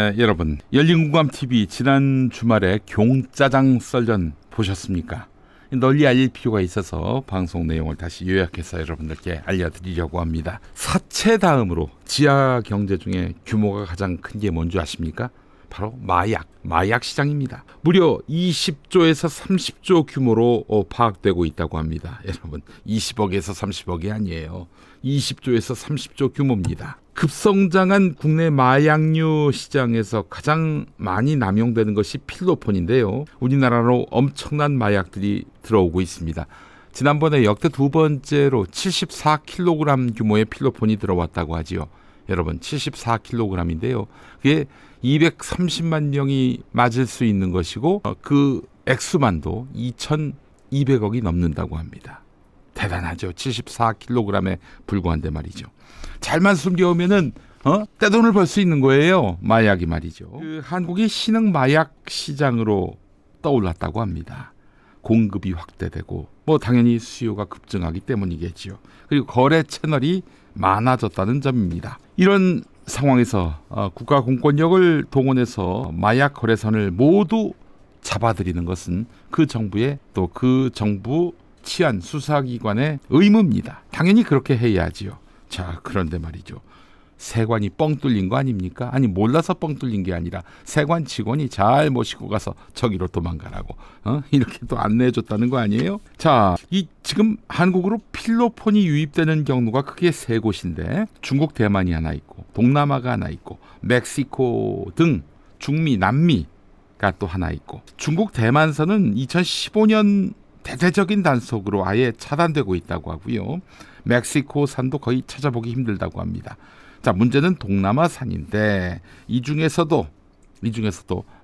여러분, 열린공감TV 지난 주말에 경짜장 썰전 보셨습니까? 널리 알릴 필요가 있어서 방송 내용을 다시 요약해서 여러분들께 알려드리려고 합니다. 사채 다음으로 지하 경제 중에 규모가 가장 큰 게 뭔지 아십니까? 바로 마약 시장입니다. 무려 20조에서 30조 규모로 파악되고 있다고 합니다. 여러분, 20억에서 30억이 아니에요. 20조에서 30조 규모입니다. 급성장한 국내 마약류 시장에서 가장 많이 남용되는 것이 필로폰인데요. 우리나라로 엄청난 마약들이 들어오고 있습니다. 지난번에 역대 두 번째로 74kg 규모의 필로폰이 들어왔다고 하지요. 여러분, 74kg인데요. 그게 230만 명이 맞을 수 있는 것이고 그 액수만도 2,200억이 넘는다고 합니다. 대단하죠. 74kg에 불과한데 말이죠. 잘만 숨겨오면은 떼돈을 벌 수 있는 거예요. 마약이 말이죠. 한국이 신흥 마약 시장으로 떠올랐다고 합니다. 공급이 확대되고 당연히 수요가 급증하기 때문이겠지요. 그리고 거래 채널이 많아졌다는 점입니다. 이런 상황에서 국가 공권력을 동원해서 마약 거래선을 모두 잡아들이는 것은 그 정부의 또 그 정부 치안 수사기관의 의무입니다. 당연히 그렇게 해야지요. 자, 그런데 말이죠. 세관이 뻥 뚫린 거 아닙니까? 아니, 몰라서 뻥 뚫린 게 아니라 세관 직원이 잘 모시고 가서 저기로 도망가라고 이렇게 또 안내해줬다는 거 아니에요? 자, 이 지금 한국으로 필로폰이 유입되는 경로가 크게 세 곳인데 중국 대만이 하나 있고 동남아가 하나 있고 멕시코 등 중미 남미가 또 하나 있고 중국 대만선은 2015년 대대적인 단속으로 아예 차단되고 있다고 하고요. 멕시코산도 거의 찾아보기 힘들다고 합니다. 자, 문제는 동남아산인데 이 중에서도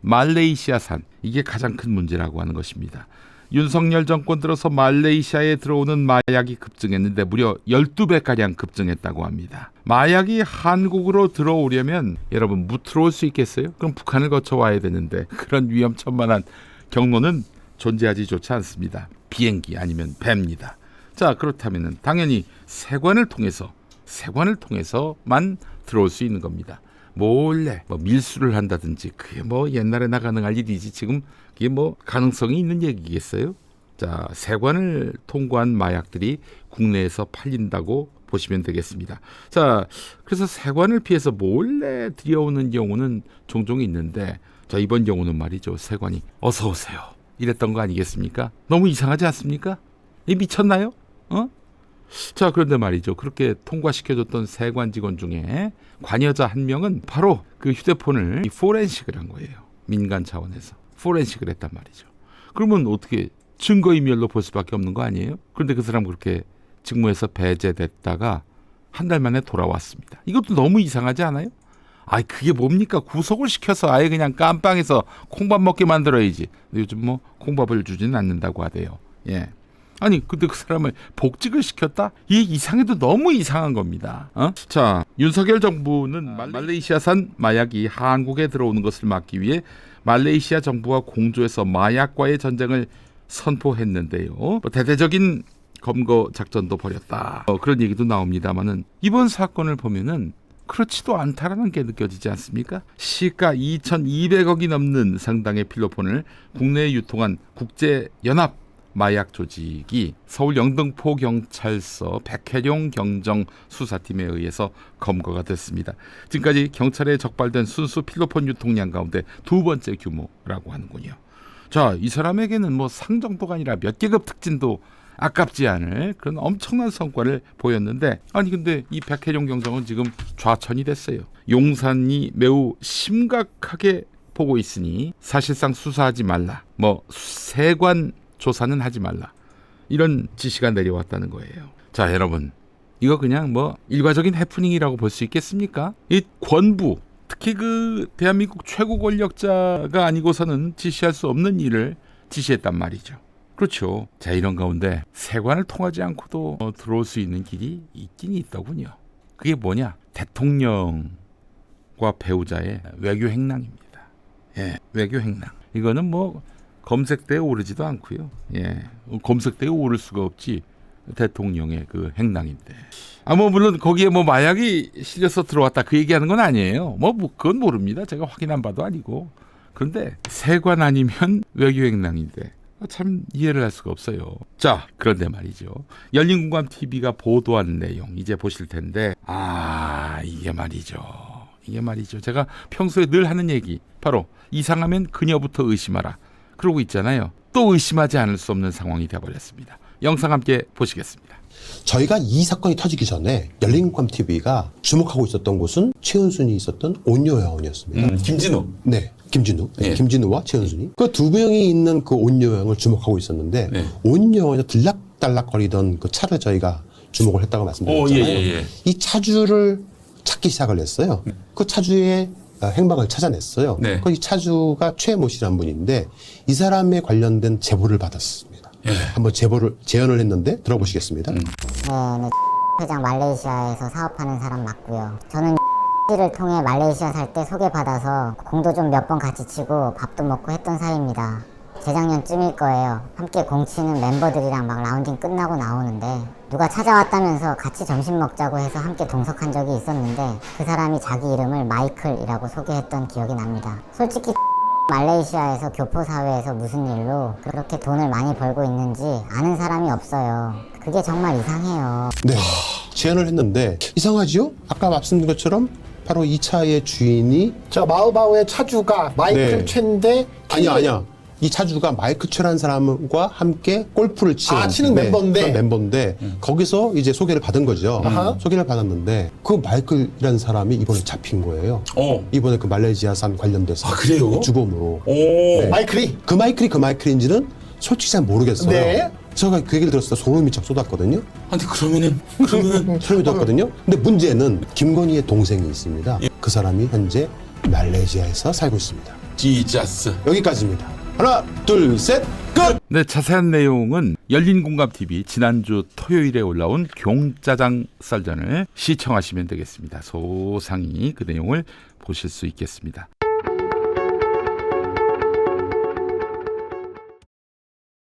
말레이시아산, 이게 가장 큰 문제라고 하는 것입니다. 윤석열 정권 들어서 말레이시아에 들어오는 마약이 급증했는데 무려 12배가량 급증했다고 합니다. 마약이 한국으로 들어오려면 여러분 들어올 수 있겠어요? 그럼 북한을 거쳐 와야 되는데 그런 위험천만한 경로는 존재하지조차 않습니다. 비행기 아니면 배입니다. 자, 그렇다면 당연히 세관을 통해서만 들어올 수 있는 겁니다. 몰래 밀수를 한다든지 그게 옛날에나 가능할 일이지 지금 그게 가능성이 있는 얘기겠어요? 자, 세관을 통과한 마약들이 국내에서 팔린다고 보시면 되겠습니다. 자, 그래서 세관을 피해서 몰래 들여오는 경우는 종종 있는데 자, 이번 경우는 말이죠. 세관이 어서 오세요 이랬던 거 아니겠습니까? 너무 이상하지 않습니까? 이 미쳤나요? 자, 그런데 말이죠. 그렇게 통과시켜줬던 세관 직원 중에 관여자 한 명은 바로 그 휴대폰을 포렌식을 한 거예요. 민간 차원에서 포렌식을 했단 말이죠. 그러면 어떻게 증거인멸로 볼 수밖에 없는 거 아니에요? 그런데 그 사람 그렇게 직무에서 배제됐다가 한 달 만에 돌아왔습니다. 이것도 너무 이상하지 않아요? 그게 뭡니까? 구속을 시켜서 아예 그냥 깜빵에서 콩밥 먹게 만들어야지. 요즘 콩밥을 주지는 않는다고 하대요. 예. 아니, 근데 그 사람을 복직을 시켰다? 이게 이상해도 너무 이상한 겁니다. 자, 윤석열 정부는 말레이시아산 마약이 한국에 들어오는 것을 막기 위해 말레이시아 정부와 공조해서 마약과의 전쟁을 선포했는데요. 대대적인 검거 작전도 벌였다. 그런 얘기도 나옵니다만은 이번 사건을 보면은 그렇지도 않다라는 게 느껴지지 않습니까? 시가 2,200억이 넘는 상당의 필로폰을 국내에 유통한 국제연합 마약 조직이 서울 영등포 경찰서 백혜룡 경정 수사팀에 의해서 검거가 됐습니다. 지금까지 경찰에 적발된 순수 필로폰 유통량 가운데 두 번째 규모라고 하는군요. 자, 이 사람에게는 상 정도가 아니라 몇 계급 특진도 아깝지 않을 그런 엄청난 성과를 보였는데 근데 이 백혜룡 경정은 지금 좌천이 됐어요. 용산이 매우 심각하게 보고 있으니 사실상 수사하지 말라. 세관 조사는 하지 말라. 이런 지시가 내려왔다는 거예요. 자, 여러분, 이거 그냥 일과적인 해프닝이라고 볼 수 있겠습니까? 이 권부, 특히 그 대한민국 최고 권력자가 아니고서는 지시할 수 없는 일을 지시했단 말이죠. 그렇죠. 자, 이런 가운데 세관을 통하지 않고도 들어올 수 있는 길이 있긴 있더군요. 그게 뭐냐? 대통령과 배우자의 외교 행랑입니다. 예, 외교 행랑. 이거는 검색대에 오르지도 않고요. 예, 검색대에 오를 수가 없지. 대통령의 그 행랑인데. 뭐 물론 거기에 뭐 마약이 실려서 들어왔다 그 얘기하는 건 아니에요. 뭐 그건 모릅니다. 제가 확인한 바도 아니고. 그런데 세관 아니면 외교 행랑인데 참 이해를 할 수가 없어요. 자, 그런데 말이죠. 열린공감 TV가 보도한 내용 이제 보실 텐데 이게 말이죠. 제가 평소에 늘 하는 얘기 바로 이상하면 그녀부터 의심하라. 그러고 있잖아요. 또 의심하지 않을 수 없는 상황이 되어버렸습니다. 영상 함께 보시겠습니다. 저희가 이 사건이 터지기 전에 열린공감 TV가 주목하고 있었던 곳은 최은순이 있었던 온요양원이었습니다. 김진우. 네, 김진우. 예. 김진우와 최은순이. 그 두 명이 있는 그 온요양을 주목하고 있었는데 네. 온요양에서 들락달락거리던 그 차를 저희가 주목을 했다고 말씀드렸잖아요. 예. 이 차주를 찾기 시작을 했어요. 그 차주의 행방을 찾아냈어요. 네. 그 이 차주가 최모 씨라는 분인데 이 사람에 관련된 제보를 받았습니다. 예. 한번 제보를 제언을 했는데 들어보시겠습니다. 네, 회장 말레이시아에서 사업하는 사람 맞고요. 저는 를 통해 말레이시아 살 때 소개받아서 공도 좀 몇 번 같이 치고 밥도 먹고 했던 사이입니다. 재작년쯤일 거예요. 함께 공치는 멤버들이랑 막 라운딩 끝나고 나오는데 누가 찾아왔다면서 같이 점심 먹자고 해서 함께 동석한 적이 있었는데 그 사람이 자기 이름을 마이클이라고 소개했던 기억이 납니다. 솔직히 말레이시아에서 교포사회에서 무슨 일로 그렇게 돈을 많이 벌고 있는지 아는 사람이 없어요. 그게 정말 이상해요. 네, 제안을 했는데 이상하지요? 아까 말씀드린 것처럼 바로 이 차의 주인이 저 마우바우의 차주가 마이클 네. 최인데 아니야. 이 차주가 마이크 최라는 사람과 함께 골프를 치는 멤버인데 거기서 이제 소개를 받은 거죠. 소개를 받았는데 그 마이클이라는 사람이 이번에 잡힌 거예요. 이번에 그 말레이시아산 관련돼서 그래요? 주범으로. 오. 마이클이 그 마이클인지는 솔직히 잘 모르겠어요. 네. 제가 그 얘기를 들었을 때 소름이 쫙 쏟았거든요. 근데 그러면은 소름이 돋았거든요. 근데 문제는 김건희의 동생이 있습니다. 그 사람이 현재 말레이시아에서 살고 있습니다. 지자스. 여기까지입니다. 하나, 둘, 셋, 끝! 네, 자세한 내용은 열린공감TV 지난주 토요일에 올라온 경짜장 썰전을 시청하시면 되겠습니다. 소상히 그 내용을 보실 수 있겠습니다.